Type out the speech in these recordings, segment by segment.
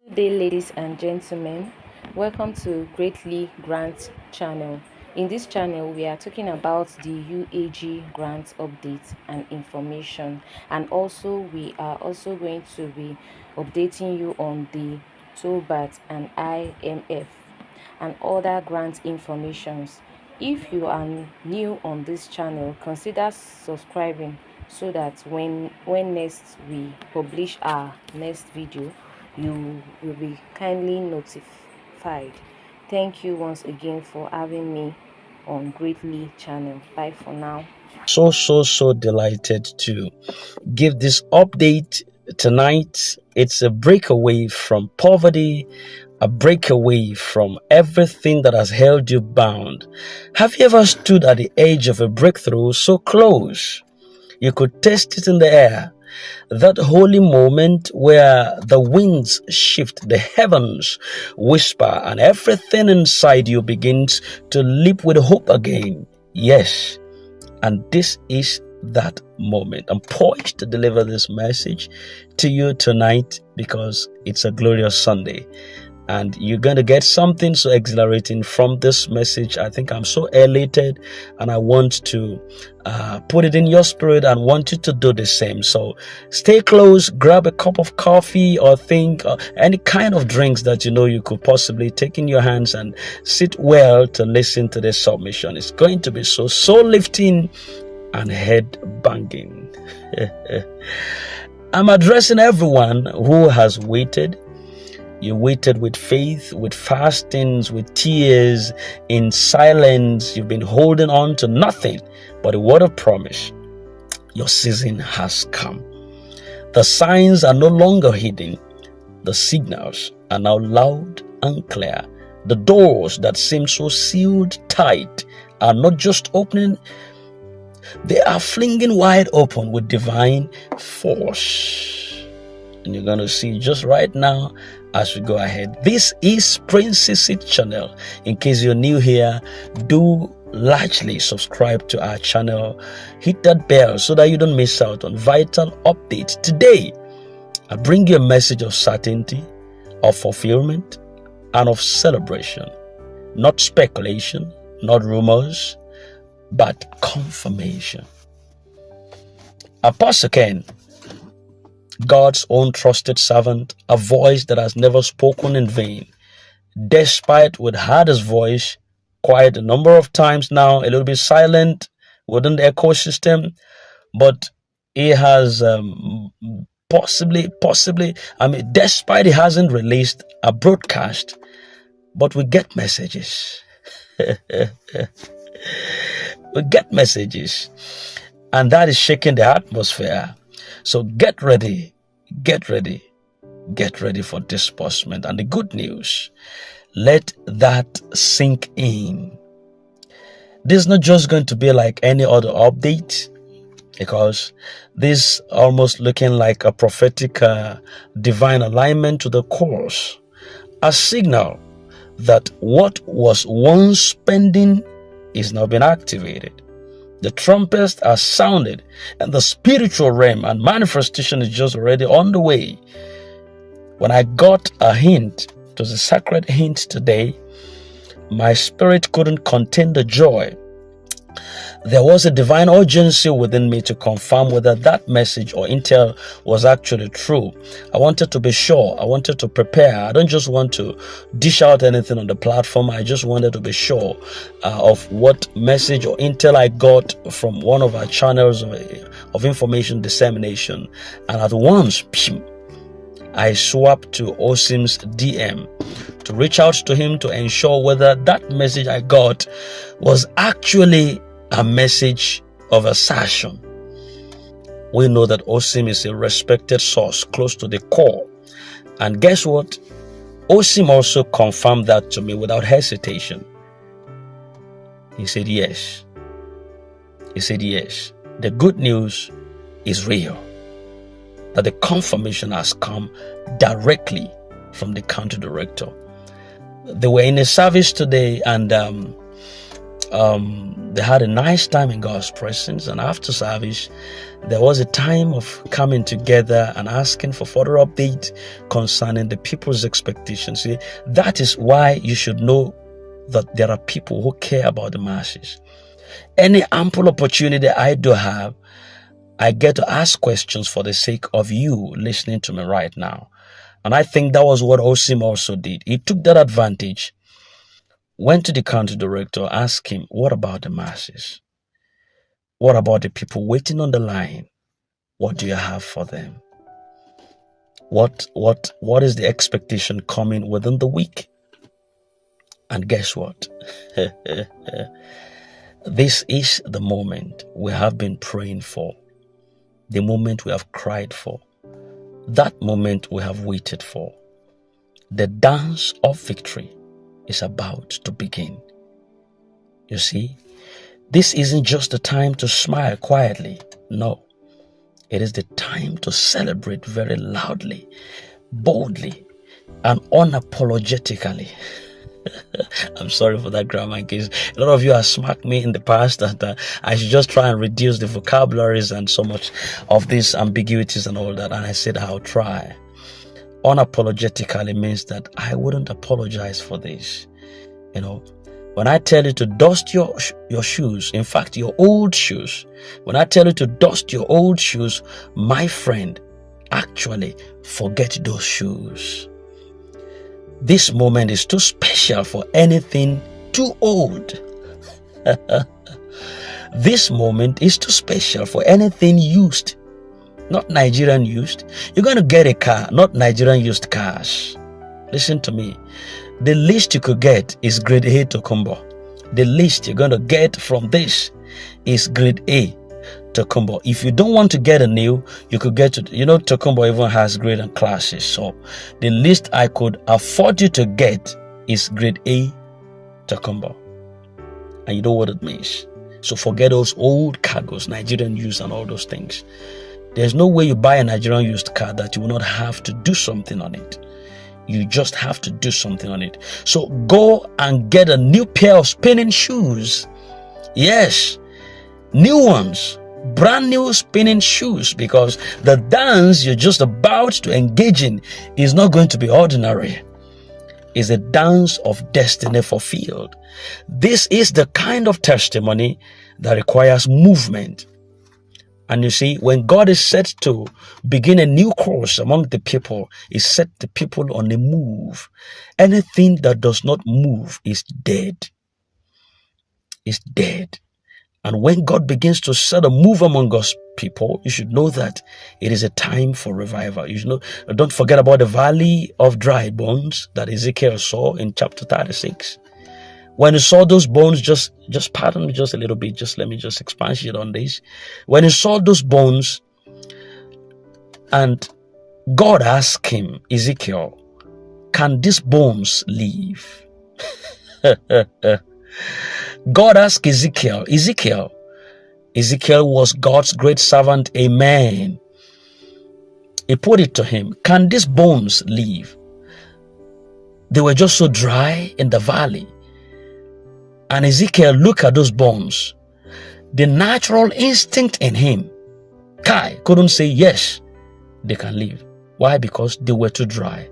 Good day, ladies and gentlemen. Welcome to Greatly Grant channel. In this channel, we are talking about the UAG grant updates and information, and also we are also going to be updating you on the Theobarth and IMF and other grant informations. If you are new on this channel, consider subscribing so that when next we publish our next video, you will be kindly notified. Thank you once again for having me on Greatly channel. Bye for now. So delighted to give this update tonight. It's a breakaway from poverty, a breakaway from everything that has held you bound. Have you ever stood at the edge of a breakthrough so close you could taste it in the air? That holy moment where the winds shift, the heavens whisper, and everything inside you begins to leap with hope again. Yes, and this is that moment. I'm poised to deliver this message to you tonight because it's a glorious Sunday. And you're going to get something so exhilarating from this message. I think I'm so elated, and I want to put it in your spirit and want you to do the same. So stay close, grab a cup of coffee or any kind of drinks that you know you could possibly take in your hands and sit well to listen to this submission. It's going to be so lifting and head banging. I'm addressing everyone who has waited. You waited with faith, with fastings, with tears, in silence. You've been holding on to nothing but a word of promise. Your season has come. The signs are no longer hidden. The signals are now loud and clear. The doors that seem so sealed tight are not just opening, they are flinging wide open with divine force. And you're going to see just right now as we go ahead. This is Princess Seed channel. In case you're new here, do largely subscribe to our channel. Hit that bell so that you don't miss out on vital updates. Today, I bring you a message of certainty, of fulfillment, and of celebration. Not speculation, not rumors, but confirmation. Apostle Ken, God's own trusted servant, a voice that has never spoken in vain, despite we'd had his voice quite a number of times now, a little bit silent within the ecosystem, but he has possibly, despite he hasn't released a broadcast, but we get messages. We get messages, and that is shaking the atmosphere. So get ready for disbursement. And the good news, let that sink in. This is not just going to be like any other update, because this almost looking like a prophetic divine alignment to the course, a signal that what was once pending is now being activated. The trumpets are sounded, and the spiritual realm and manifestation is just already on the way. When I got a hint, it was a sacred hint today, my spirit couldn't contain the joy. There was a divine urgency within me to confirm whether that message or intel was actually true. I wanted to be sure. I wanted to prepare. I don't just want to dish out anything on the platform. I just wanted to be sure of what message or intel I got from one of our channels of information dissemination. And at once, I swapped to Osim's DM to reach out to him to ensure whether that message I got was actually a message of assertion. We know that Osim is a respected source close to the core. And guess what? Osim also confirmed that to me without hesitation. He said yes. He said yes. The good news is real. That the confirmation has come directly from the country director. They were in a service today, and they had a nice time in God's presence, and after service there was a time of coming together and asking for further update concerning the people's expectations. See, that is why you should know that there are people who care about the masses. Any ample opportunity I do have, I get to ask questions for the sake of you listening to me right now. And I think that was what Osim also did. He took that advantage, went to the country director, asked him, what about the masses? What about the people waiting on the line? What do you have for them? What is the expectation coming within the week? And guess what? This is the moment we have been praying for, the moment we have cried for, that moment we have waited for. The dance of victory is about to begin. You see, this isn't just the time to smile quietly. No, it is the time to celebrate very loudly, boldly, and unapologetically. I'm sorry for that grammar, in case a lot of you have smacked me in the past that I should just try and reduce the vocabularies and so much of these ambiguities and all that, and I said I'll try. Unapologetically means that I wouldn't apologize for this. You know, when I tell you to dust your shoes, in fact your old shoes, when I tell you to dust your old shoes, my friend, actually forget those shoes. This moment is too special for anything too old. This moment is too special for anything used, not Nigerian used. You're going to get a car, not Nigerian used cars. Listen to me. The least you could get is grade A Tokumbo. The least you're going to get from this is grade A Tokumbo. If you don't want to get a new, you could get to, Tokumbo even has grade and classes. So the least I could afford you to get is grade A Tokumbo. And you know what it means. So forget those old cargos, Nigerian used and all those things. There's no way you buy a Nigerian used car that you will not have to do something on it. You just have to do something on it. So go and get a new pair of spinning shoes. Yes, new ones. Brand new spinning shoes, because the dance you're just about to engage in is not going to be ordinary. It's a dance of destiny fulfilled. This is the kind of testimony that requires movement. And you see, when God is set to begin a new course among the people, He set the people on a move. Anything that does not move is dead. Is dead. And when God begins to set a move among God's people, you should know that it is a time for revival. You should know, don't forget about the valley of dry bones that Ezekiel saw in chapter 36. When he saw those bones, just pardon me just a little bit, let me just expatiate on this. When he saw those bones, and God asked him, Ezekiel, can these bones live? God asked Ezekiel was God's great servant, amen. He put it to him, can these bones live? They were just so dry in the valley. And Ezekiel looked at those bones. The natural instinct in him, couldn't say yes, they can live. Why? Because they were too dry.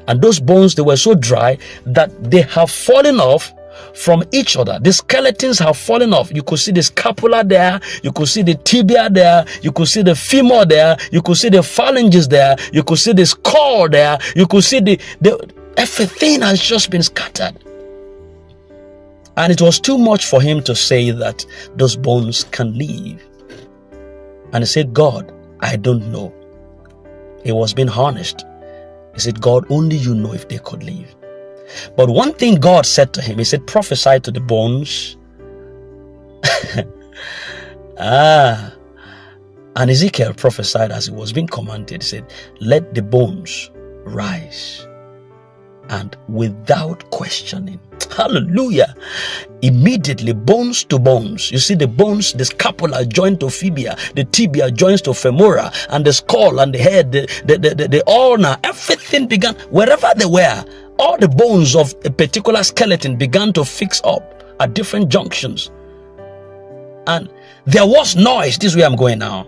And those bones, they were so dry that they have fallen off from each other. The skeletons have fallen off. You could see the scapula there, you could see the tibia there, you could see the femur there, you could see the phalanges there, you could see the skull there, you could see the everything has just been scattered. And it was too much for him to say that those bones can live. And he said, God, I don't know. He was being honest. He said, God, only you know if they could live. But one thing God said to him, He said, prophesy to the bones. And Ezekiel prophesied as he was being commanded. He said, let the bones rise. And without questioning, hallelujah, immediately bones to bones. You see the bones, the scapula joined to fibia, the tibia joins to femora, and the skull and the head, the ulna, everything began, wherever they were, all the bones of a particular skeleton began to fix up at different junctions. And there was noise. This is where I'm going now.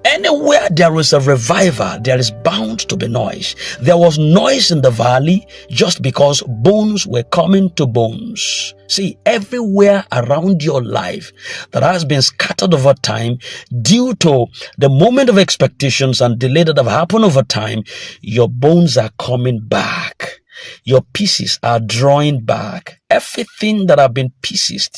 Anywhere there is a revival, there is bound to be noise. There was noise in the valley just because bones were coming to bones. See, everywhere around your life that has been scattered over time due to the moment of expectations and delay that have happened over time, your bones are coming back. Your pieces are drawing back. Everything that have been pieces,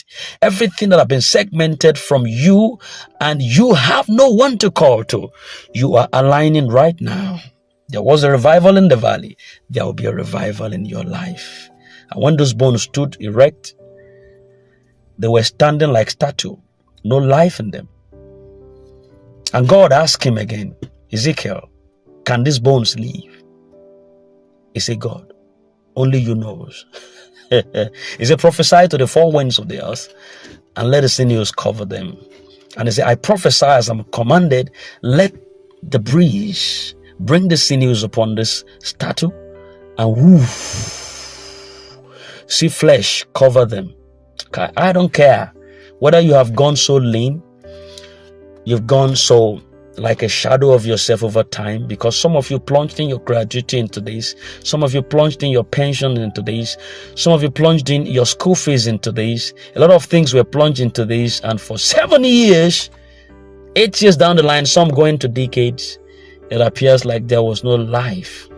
everything that have been segmented from you, and you have no one to call to, you are aligning right now. There was a revival in the valley. There will be a revival in your life. And when those bones stood erect, they were standing like statue, no life in them. And God asked him again, Ezekiel, can these bones live? He said, God, only you knows. He said, prophesy to the four winds of the earth and let the sinews cover them. And he said, I prophesy as I'm commanded, let the breeze bring the sinews upon this statue and woof, see flesh cover them. I don't care whether you have gone so lean, you've gone so like a shadow of yourself over time, because some of you plunged in your gratuity into this, some of you plunged in your pension into this, some of you plunged in your school fees into this, a lot of things were plunged into this, and for 7 years, 8 years down the line, some going to decades, it appears like there was no life.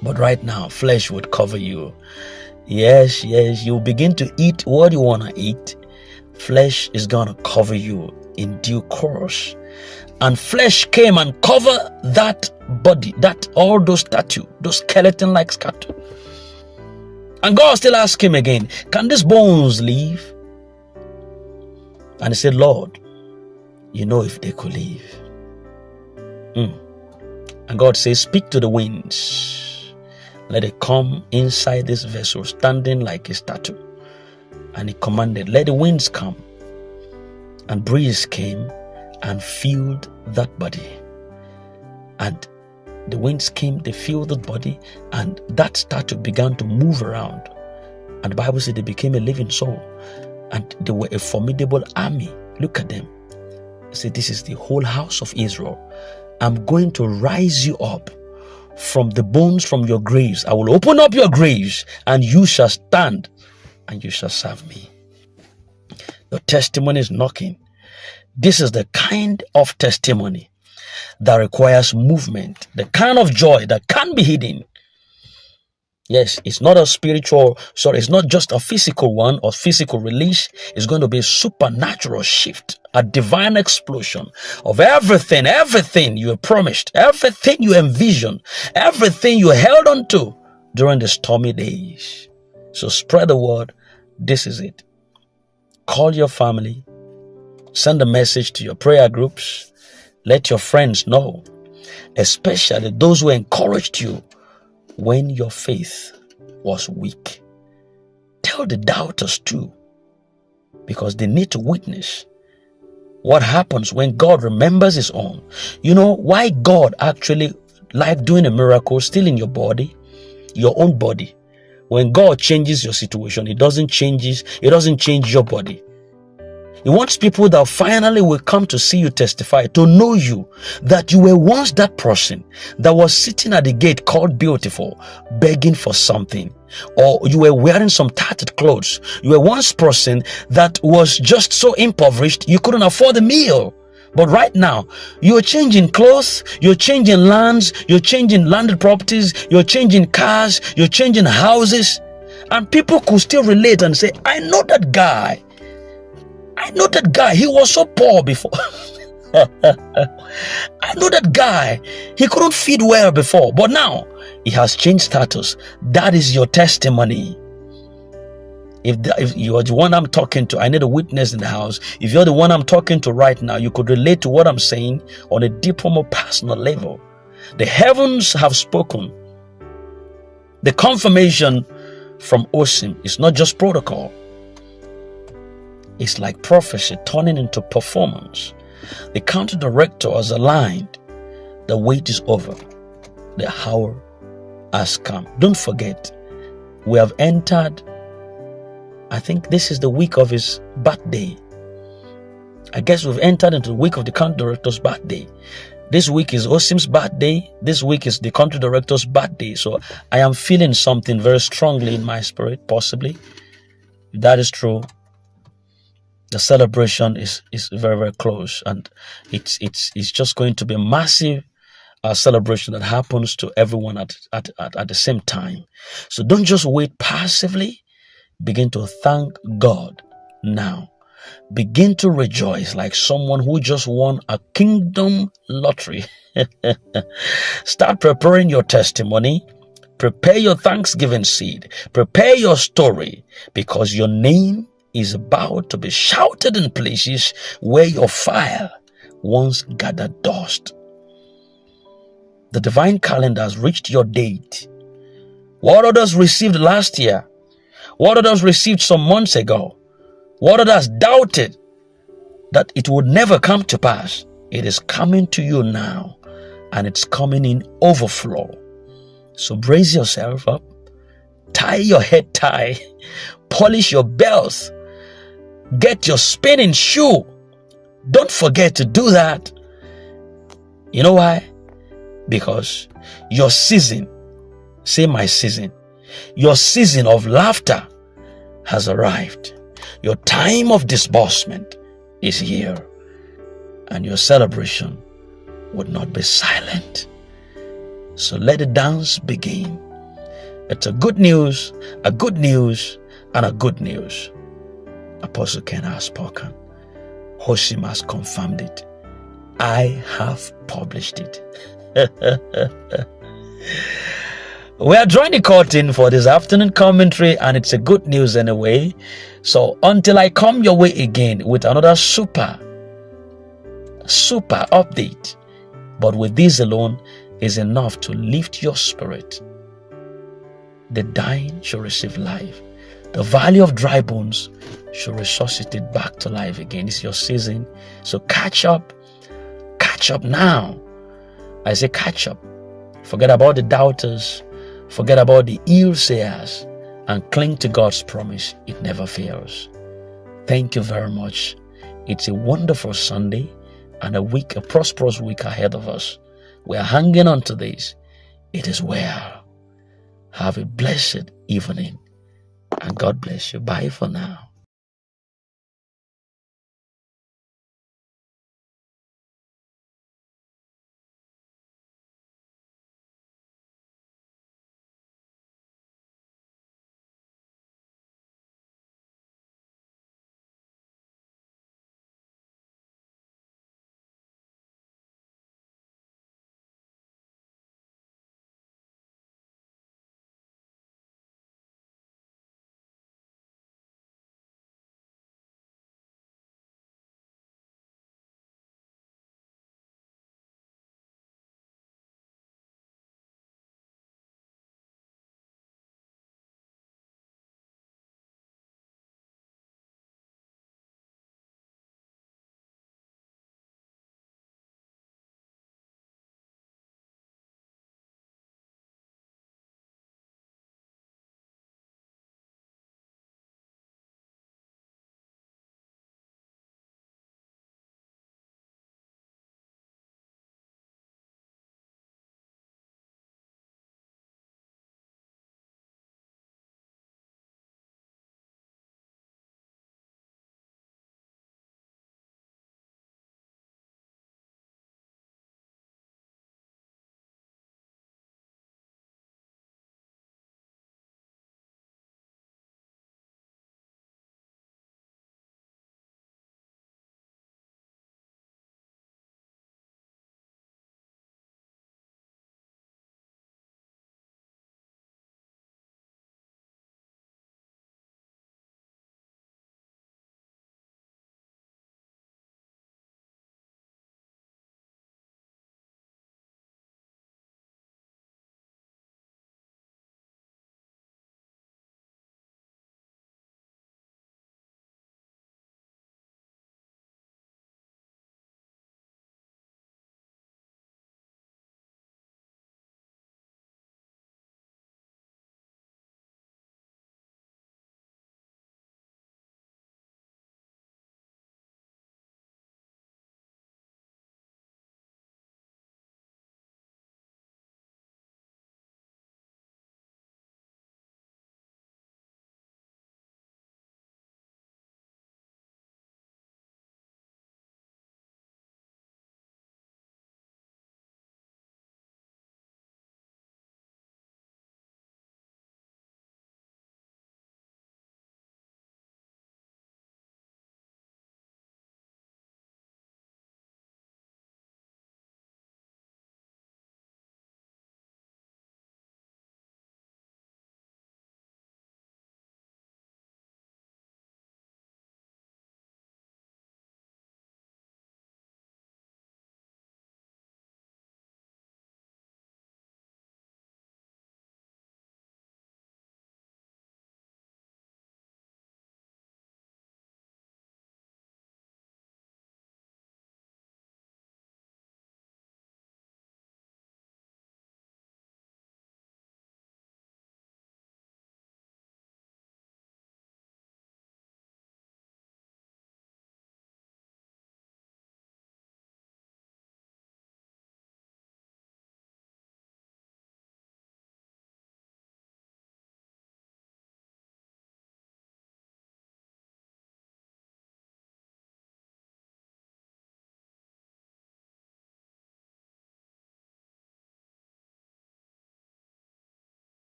But right now, flesh would cover you. Yes, you begin to eat what you want to eat. Flesh is going to cover you in due course. And flesh came and covered that body, all those statue, those skeleton-like statue. And God still asked him again, can these bones live? And he said, Lord, you know if they could live. And God says, speak to the winds. Let it come inside this vessel, standing like a statue. And he commanded, let the winds come. And breeze came and filled that body. And the winds came, they filled the body, and that statue began to move around. And the Bible said they became a living soul. And they were a formidable army. Look at them. Say, this is the whole house of Israel. I'm going to rise you up from the bones from your graves. I will open up your graves, and you shall stand, and you shall serve me. Your testimony is knocking. This is the kind of testimony that requires movement, the kind of joy that can't be hidden. Yes, it's not a spiritual, it's not just a physical one or physical release. It's going to be a supernatural shift, a divine explosion of everything you promised, everything you envisioned, everything you held on to during the stormy days. So spread the word. This is it. Call your family. Send a message to your prayer groups. Let your friends know, especially those who encouraged you when your faith was weak. Tell the doubters too, because they need to witness what happens when God remembers his own. You know why God actually likes doing a miracle still in your body, your own body. When God changes your situation, it doesn't change your body. He wants people that finally will come to see you testify, to know you, that you were once that person that was sitting at the gate called beautiful, begging for something. Or you were wearing some tattered clothes. You were once person that was just so impoverished you couldn't afford a meal. But right now, you're changing clothes, you're changing lands, you're changing landed properties, you're changing cars, you're changing houses. And people could still relate and say, I know that guy. He was so poor before. I know that guy. He couldn't feed well before, but now he has changed status. That is your testimony. If you are the one I'm talking to, I need a witness in the house. If you're the one I'm talking to right now, you could relate to what I'm saying on a deeper, more personal level. The heavens have spoken. The confirmation from OSIM is not just protocol. It's like prophecy turning into performance. The county director has aligned. The wait is over. The hour has come. Don't forget, we have entered I think this is the week of his birthday. I guess we've entered into the week of the country director's birthday. This week is Osim's birthday. This week is the country director's birthday. So I am feeling something very strongly in my spirit, possibly. If that is true, the celebration is very, very close. And it's just going to be a massive celebration that happens to everyone at the same time. So don't just wait passively. Begin to thank God now. Begin to rejoice like someone who just won a kingdom lottery. Start preparing your testimony. Prepare your thanksgiving seed. Prepare your story, because your name is about to be shouted in places where your fire once gathered dust. The divine calendar has reached your date. What others received last year, what others received some months ago, what others doubted that it would never come to pass, it is coming to you now, and it's coming in overflow. So brace yourself up, tie your head tie, polish your belts, get your spinning shoe. Don't forget to do that. You know why? Because your season, say my season, your season of laughter has arrived. Your time of disbursement is here, and your celebration would not be silent. So let the dance begin. It's a good news, and a good news. Apostle Ken has spoken. Osim has confirmed it. I have published it. We are drawing the curtain for this afternoon commentary, and it's a good news anyway. So until I come your way again with another super update, but with this alone is enough to lift your spirit. The dying shall receive life. The valley of dry bones shall resuscitate back to life again. It's your season. So catch up now. I say catch up. Forget about the doubters. Forget about the ill sayers, and cling to God's promise. It never fails. Thank you very much. It's a wonderful Sunday and a prosperous week ahead of us. We are hanging on to this. It is well. Have a blessed evening, and God bless you. Bye for now.